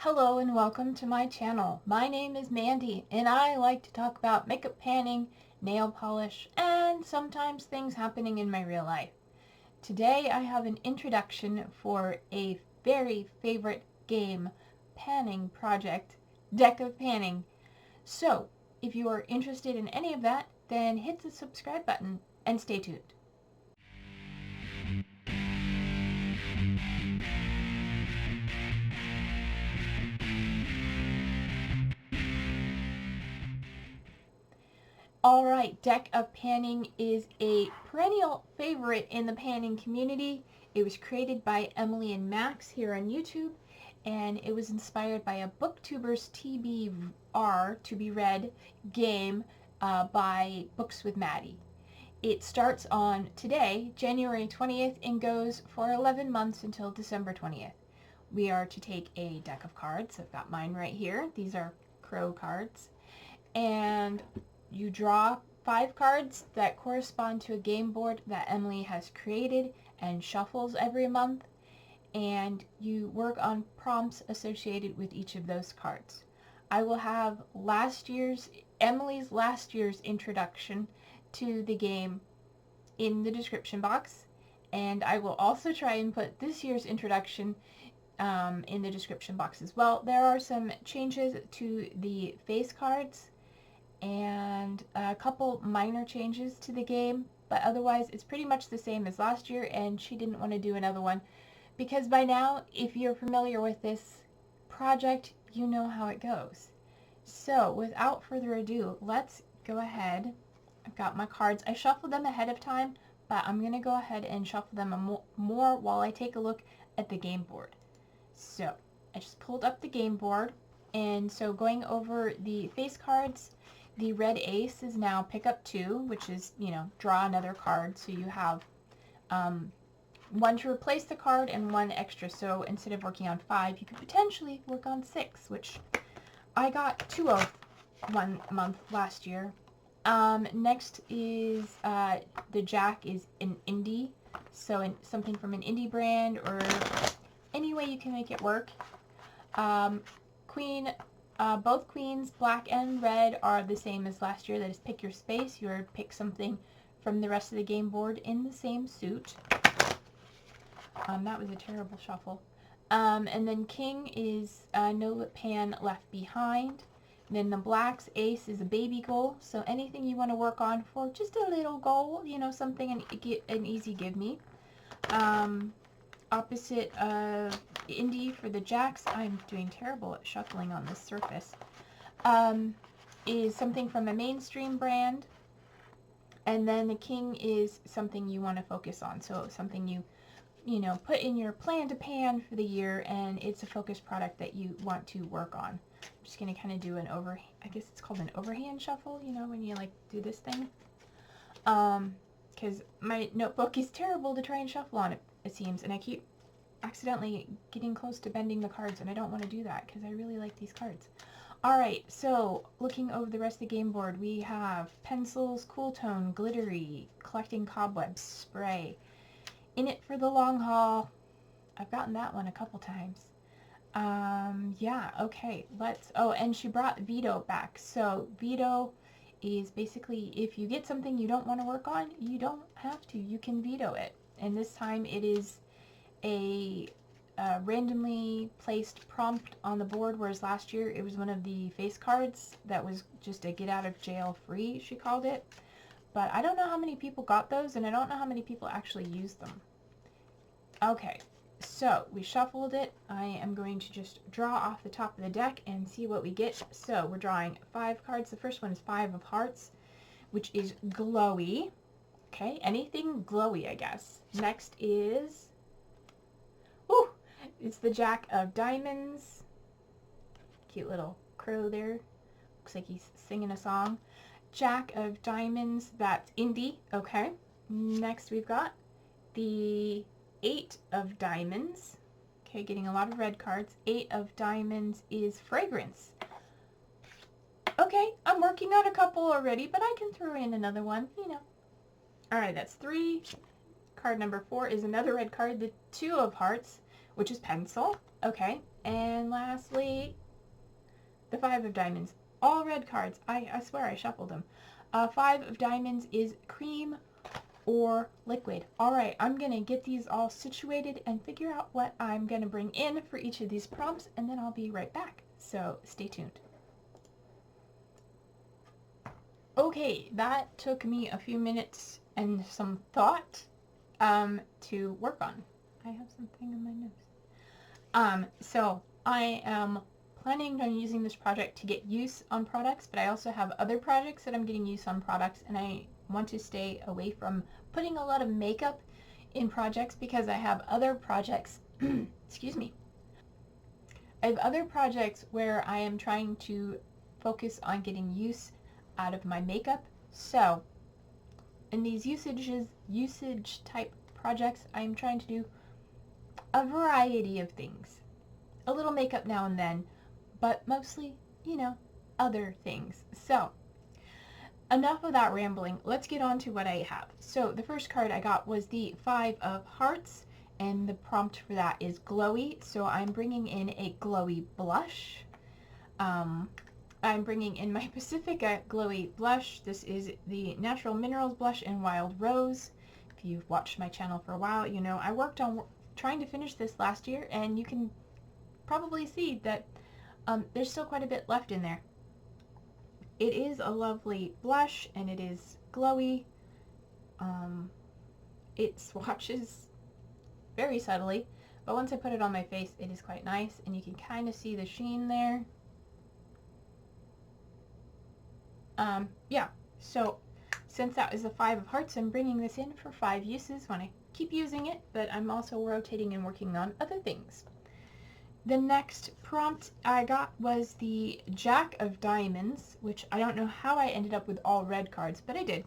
Hello and welcome to my channel. My name is Mandy and I like to talk about makeup panning, nail polish, and sometimes things happening in my real life. Today I have an introduction for a very favorite game panning project, Deck of Panning. So if you are interested in any of that, then hit the subscribe button and stay tuned. Alright, Deck of Panning is a perennial favorite in the panning community. It was created by Emily and Max here on YouTube, and it was inspired by a BookTuber's TBR, to be read, game by Books with Maddie. It starts on today, January 20th, and goes for 11 months until December 20th. We are to take a deck of cards. I've got mine right here. These are crow cards. And you draw 5 cards that correspond to a game board that Emily has created and shuffles every month, and you work on prompts associated with each of those cards. I will have Emily's last year's introduction to the game in the description box, and I will also try and put this year's introduction in the description box as well. There are some changes to the face cards and a couple minor changes to the game, but otherwise it's pretty much the same as last year, and she didn't want to do another one because by now, if you're familiar with this project, you know how it goes. So without further ado, let's go ahead. I've got my cards. I shuffled them ahead of time, but I'm going to go ahead and shuffle them more while I take a look at the game board. So I just pulled up the game board, and so going over the face cards, the red ace is now pick up 2, which is, draw another card. So you have one to replace the card and one extra. So instead of working on 5, you could potentially work on 6, which I got 2 of one month last year. Next is the jack is an indie. So something from an indie brand or any way you can make it work. Both queens, black and red, are the same as last year. That is pick your space. You pick something from the rest of the game board in the same suit. That was a terrible shuffle. And then king is no pan left behind. And then the black's ace is a baby goal. So anything you want to work on for just a little goal, something an easy give me. Opposite of indie for the jacks, I'm doing terrible at shuffling on this surface, is something from a mainstream brand, and then the king is something you want to focus on, so something you put in your plan to pan for the year, and it's a focus product that you want to work on. I'm just going to kind of do I guess it's called an overhand shuffle, when you do this thing, because my notebook is terrible to try and shuffle on, it seems, and I keep accidentally getting close to bending the cards, and I don't want to do that because I really like these cards. Alright, so looking over the rest of the game board, we have pencils, cool tone, glittery, collecting cobwebs, spray, in it for the long haul. I've gotten that one a couple times. Yeah, okay, and she brought veto back. So veto is basically if you get something you don't want to work on, you don't have to. You can veto it. And this time it is a randomly placed prompt on the board, whereas last year it was one of the face cards that was just a get out of jail free, she called it. But I don't know how many people got those, and I don't know how many people actually used them. Okay, so we shuffled it. I am going to just draw off the top of the deck and see what we get. So we're drawing 5 cards. The first one is 5 of hearts, which is glowy. Okay, anything glowy, I guess. Next is, it's the jack of diamonds. Cute little crow there. Looks like he's singing a song. Jack of diamonds, that's indie. Okay, next we've got the 8 of diamonds. Okay, getting a lot of red cards. 8 of diamonds is fragrance. Okay, I'm working on a couple already, but I can throw in another one, Alright, that's 3. Card number 4 is another red card, the 2 of hearts, which is pencil. Okay, and lastly, the 5 of diamonds. All red cards. I swear I shuffled them. 5 of diamonds is cream or liquid. Alright, I'm going to get these all situated and figure out what I'm going to bring in for each of these prompts, and then I'll be right back. So stay tuned. Okay, that took me a few minutes and some thought to work on. I have something in my nose. So I am planning on using this project to get use on products, but I also have other projects that I'm getting use on products, and I want to stay away from putting a lot of makeup in projects because I have other projects, excuse me, I have other projects where I am trying to focus on getting use out of my makeup. So in these usage type projects, I'm trying to do a variety of things. A little makeup now and then, but mostly, you know, other things. So enough of that rambling. Let's get on to what I have. So the first card I got was the 5 of Hearts, and the prompt for that is glowy. So I'm bringing in a glowy blush. I'm bringing in my Pacifica glowy blush. This is the Natural Minerals blush in Wild Rose. If you've watched my channel for a while, you know I worked on trying to finish this last year, and you can probably see that there's still quite a bit left in there. It is a lovely blush, and it is glowy. It swatches very subtly, but once I put it on my face, it is quite nice, and you can kind of see the sheen there. Yeah, so since that is the 5 of Hearts, I'm bringing this in for 5 uses. Want to keep using it, but I'm also rotating and working on other things. The next prompt I got was the Jack of Diamonds, which I don't know how I ended up with all red cards, but I did.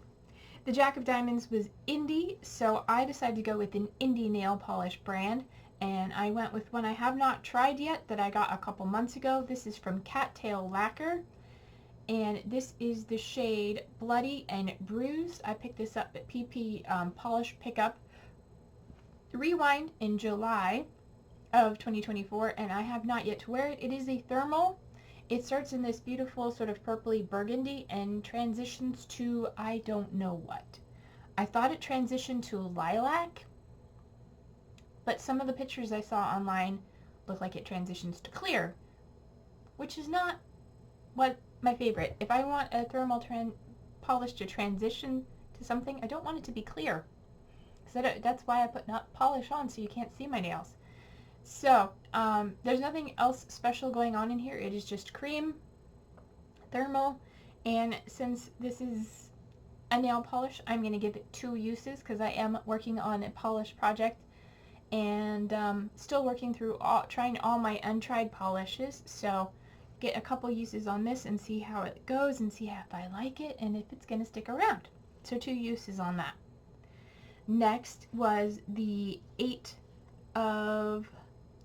The Jack of Diamonds was indie, so I decided to go with an indie nail polish brand, and I went with one I have not tried yet that I got a couple months ago. This is from Cattail Lacquer, and this is the shade Bloody and Bruised. I picked this up at PP Polish Pickup Rewind in July of 2024, and I have not yet to wear it. It is a thermal. It starts in this beautiful sort of purpley burgundy and transitions to I don't know what. I thought it transitioned to lilac, but some of the pictures I saw online look like it transitions to clear, which is not what my favorite. If I want a thermal polish to transition to something, I don't want it to be clear. So that's why I put not polish on, so you can't see my nails. So there's nothing else special going on in here. It is just cream, thermal, and since this is a nail polish, I'm going to give it 2 uses because I am working on a polish project and still working through trying all my untried polishes. So get a couple uses on this and see how it goes and see if I like it and if it's going to stick around. So 2 uses on that. Next was the 8 of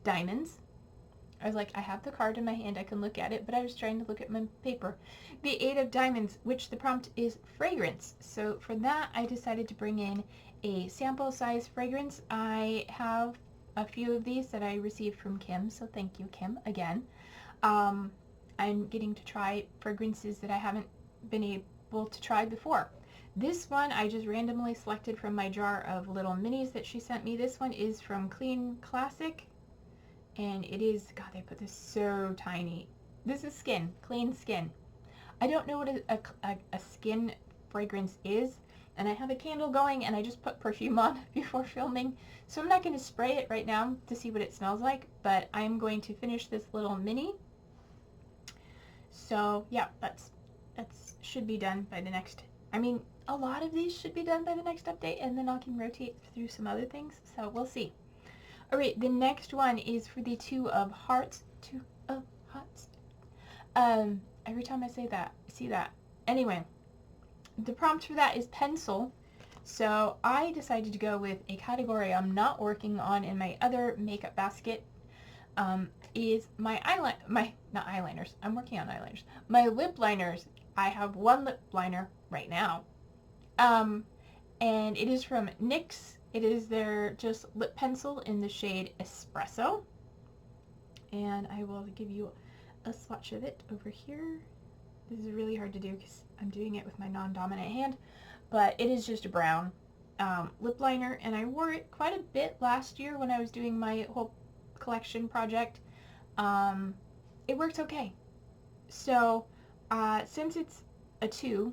Diamonds. I was like, I have the card in my hand, I can look at it, but I was trying to look at my paper. The 8 of Diamonds, which the prompt is fragrance. So for that, I decided to bring in a sample size fragrance. I have a few of these that I received from Kim, so thank you, Kim, again. I'm getting to try fragrances that I haven't been able to try before. This one I just randomly selected from my jar of little minis that she sent me. This one is from Clean Classic, and it is, God, they put this so tiny. This is Skin, Clean Skin. I don't know what a skin fragrance is, and I have a candle going, and I just put perfume on before filming, so I'm not going to spray it right now to see what it smells like, but I'm going to finish this little mini. So yeah, that's should be done by the next, I mean, a lot of these should be done by the next update, and then I can rotate through some other things, so we'll see. Alright, the next one is for the 2 of Hearts. 2 of Hearts. Every time I say that, see that. Anyway, the prompt for that is pencil. So I decided to go with a category I'm not working on in my other makeup basket. Is my not eyeliners. I'm working on eyeliners. My lip liners. I have 1 lip liner right now. And it is from NYX. It is their just lip pencil in the shade Espresso. and I will give you a swatch of it over here. This is really hard to do because I'm doing it with my non-dominant hand, but it is just a brown lip liner, and I wore it quite a bit last year when I was doing my whole collection project. It works okay. So since it's a 2,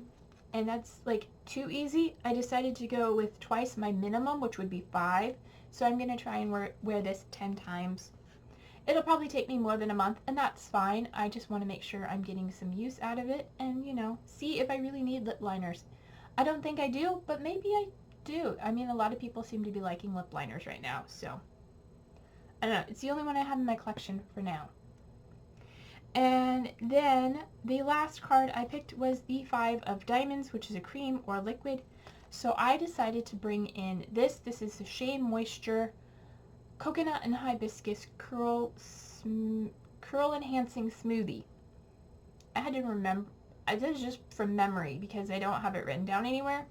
and that's like too easy, I decided to go with twice my minimum, which would be 5. So I'm going to try and wear this 10 times. It'll probably take me more than a month, and that's fine. I just want to make sure I'm getting some use out of it and, you know, see if I really need lip liners. I don't think I do, but maybe I do. I mean, a lot of people seem to be liking lip liners right now, so I don't know. It's the only one I have in my collection for now. And then the last card I picked was the 5 of Diamonds, which is a cream or liquid. So I decided to bring in this. This is the Shea Moisture Coconut and Hibiscus Curl Enhancing Smoothie. I had to remember, this is just from memory because I don't have it written down anywhere.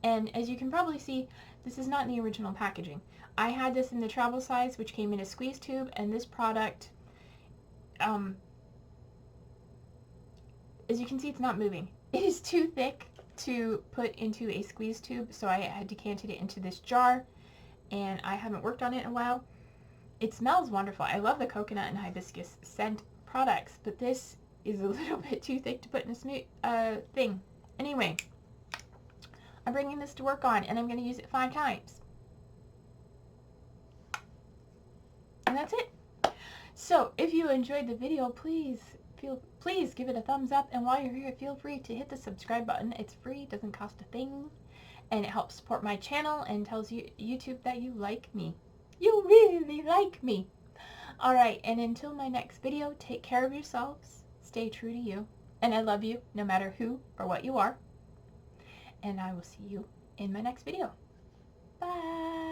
And as you can probably see, this is not in the original packaging. I had this in the travel size, which came in a squeeze tube, and this product, as you can see, it's not moving. It is too thick to put into a squeeze tube, so I had decanted it into this jar, and I haven't worked on it in a while. It smells wonderful. I love the coconut and hibiscus scent products, but this is a little bit too thick to put in a smooth thing. Anyway, I'm bringing this to work on, and I'm going to use it 5 times. And that's it. So if you enjoyed the video, please give it a thumbs up, and while you're here, feel free to hit the subscribe button. It's free, doesn't cost a thing, and it helps support my channel and tells YouTube that you like me. You really like me. Alright, and until my next video, take care of yourselves, stay true to you, and I love you no matter who or what you are, and I will see you in my next video. Bye!